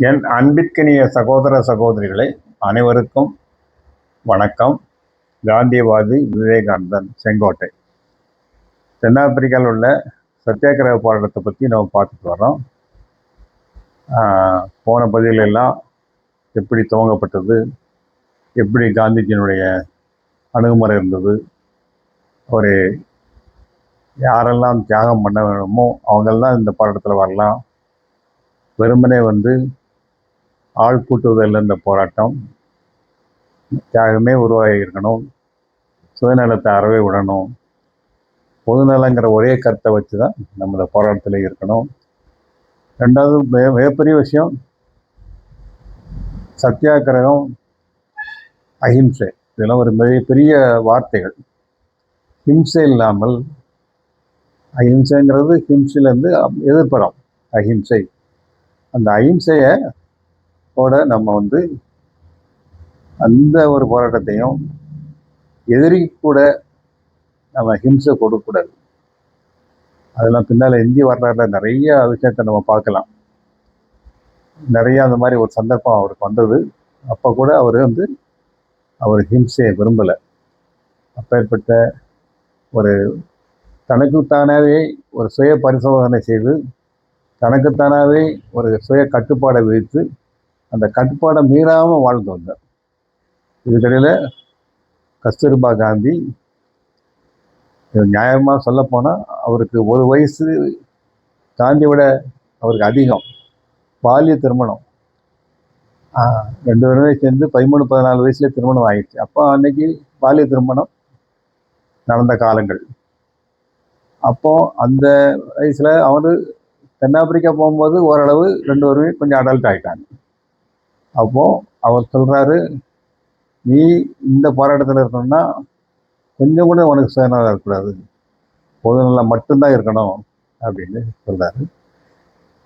என் அன்பிற்கினிய சகோதர சகோதரிகளை அனைவருக்கும் வணக்கம். காந்தியவாதி விவேகானந்தன், செங்கோட்டை. தென்னாப்பிரிக்காவில் உள்ள சத்தியாகிரக போராட்டத்தை பற்றி நம்ம பார்த்துட்டு வரோம். போன பதிலெல்லாம் எப்படி துவங்கப்பட்டது, எப்படி காந்திஜியினுடைய அணுகுமுறை இருந்தது, ஒரு யாரெல்லாம் தியாகம் பண்ண வேணுமோ அவங்கெல்லாம் இந்த போராட்டத்தில் வரலாம். வெறுமனே ஆள் கூட்டுவதில் இந்த போராட்டம் தியாகமே உருவாகி இருக்கணும், சுயநலத்தை அறவே விடணும், பொதுநலங்கிற ஒரே கருத்தை வச்சு தான் நம்ம இந்த போராட்டத்தில் இருக்கணும். ரெண்டாவது மிகப்பெரிய விஷயம், சத்தியாகிரகம், அஹிம்சை. இதெல்லாம் ஒரு மிகப்பெரிய வார்த்தைகள். ஹிம்சை இல்லாமல், அஹிம்சைங்கிறது ஹிம்சையிலேருந்து எதிர்ப்புறம் அஹிம்சை. அந்த அஹிம்சையை நம்ம அந்த ஒரு போராட்டத்தையும் எதிரி கூட நம்ம ஹிம்சை கொடுக்கக்கூடாது. அதெல்லாம் பின்னால் இந்திய வரலாறுல நிறைய விஷயத்தை நம்ம பார்க்கலாம். நிறைய அந்த மாதிரி ஒரு சந்தர்ப்பம் அவருக்கு வந்தது. அப்போ கூட அவர் ஹிம்சையை விரும்பலை. அப்பேற்பட்ட ஒரு தனக்குத்தானாவே ஒரு சுய பரிசோதனை செய்து, தனக்குத்தானாவே ஒரு சுய கட்டுப்பாடை விதித்து, அந்த கட்டுப்பாடை மீறாமல் வாழ்ந்து வந்தார். இதுக்கிடையில் கஸ்தூர்பா காந்தி, நியாயமாக சொல்லப்போனால் அவருக்கு ஒரு வயசு காந்தியை விட அவருக்கு அதிகம். பாலிய திருமணம், 2 பேருமே சேர்ந்து 13-14 வயசுல திருமணம் ஆயிடுச்சு. அப்போ அன்னைக்கு பாலிய திருமணம் நடந்த காலங்கள். அப்போ அந்த வயசுல தென்னாப்பிரிக்கா போகும்போது ஓரளவு 2 பேருமே கொஞ்சம் அடல்ட் ஆகிட்டாங்க. அப்போ அவர் சொல்றாரு, நீ இந்த போராட்டத்தில் இருக்கணும்னா கொஞ்சம் கூட உனக்கு சுயநலம் இருக்கக்கூடாது, பொதுநலம் மட்டும்தான் இருக்கணும் அப்படின்னு சொல்றாரு.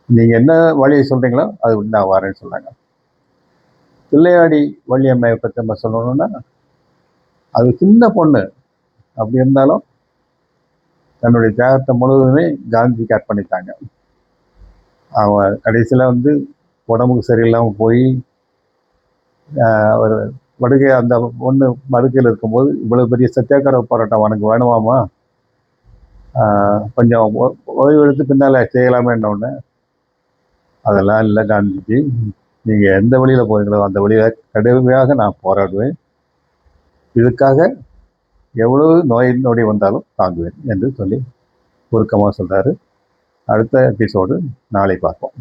நீங்க என்ன வழியை சொல்றீங்களோ அது நான் வரேன்னு சொன்னாங்க. பிள்ளையாடி வள்ளியம்மையை பற்றி நம்ம சொல்லணும்னா, அது சின்ன பொண்ணு, அப்படி இருந்தாலும் தன்னுடைய தியாகத்தை முழுவதுமே காந்திக்கு அர்ப்பணித்தாங்க. அவன் கடைசியில் உடம்புக்கு சரியில்லாமல் போய் ஒரு படுகை, அந்த பொண்ணு படுக்கையில் இருக்கும்போது, இவ்வளவு பெரிய சத்தியாகிரக போராட்டம் உனக்கு வேணுமாமா, கொஞ்சம் ஓய்வு எடுத்து பின்னால் செய்யலாமேன்னொன்னு, அதெல்லாம் இல்லை காந்திஜி, நீங்கள் எந்த வழியில் போகிறீங்களோ அந்த வழியில் கடுமையாக நான் போராடுவேன், இதுக்காக எவ்வளவு நோய் நொடி வந்தாலும் தாங்குவேன் என்று சொல்லி சுருக்கமாக சொல்கிறாரு. அடுத்த எபிசோடு நாளை பார்ப்போம்.